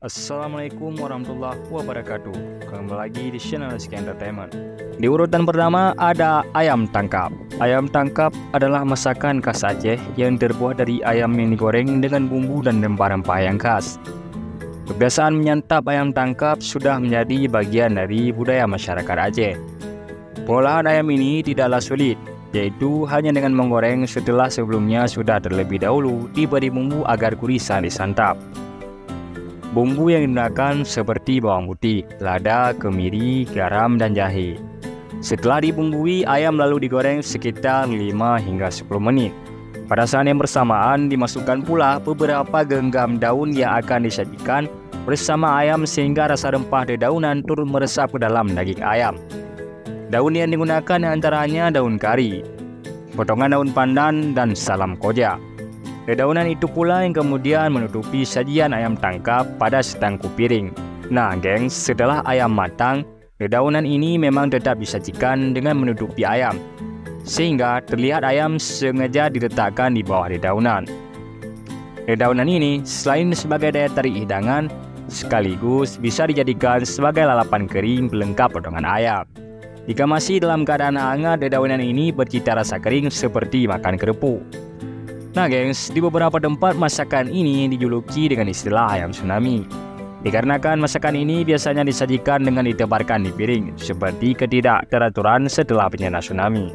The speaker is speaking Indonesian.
Assalamualaikum warahmatullahi wabarakatuh. Kembali lagi di channel SK Entertainment. Di urutan pertama ada ayam tangkap. Ayam tangkap adalah masakan khas Aceh yang terbuat dari ayam yang digoreng dengan bumbu dan rempah-rempah yang khas. Kebiasaan menyantap ayam tangkap sudah menjadi bagian dari budaya masyarakat Aceh. Pengolahan ayam ini tidaklah sulit, yaitu hanya dengan menggoreng setelah sebelumnya sudah terlebih dahulu diberi bumbu agar gurih saat disantap. Bumbu yang digunakan seperti bawang putih, lada, kemiri, garam, dan jahe. Setelah dibumbui, ayam lalu digoreng sekitar 5 hingga 10 menit. Pada saat yang bersamaan, dimasukkan pula beberapa genggam daun yang akan disajikan bersama ayam sehingga rasa rempah dedaunan turut meresap ke dalam daging ayam. Daun yang digunakan antaranya daun kari, potongan daun pandan, dan salam koja. Dedaunan itu pula yang kemudian menutupi sajian ayam tangkap pada setangkup piring. Nah gengs, setelah ayam matang, dedaunan ini memang tetap disajikan dengan menutupi ayam, sehingga terlihat ayam sengaja diletakkan di bawah dedaunan. Dedaunan ini selain sebagai daya tarik hidangan, sekaligus bisa dijadikan sebagai lalapan kering pelengkap potongan ayam. Jika masih dalam keadaan hangat, dedaunan ini bercita rasa kering seperti makan kerupuk. Nah gengs, di beberapa tempat masakan ini dijuluki dengan istilah ayam tsunami. Dikarenakan masakan ini biasanya disajikan dengan ditebarkan di piring, seperti ketidakteraturan setelah bencana tsunami.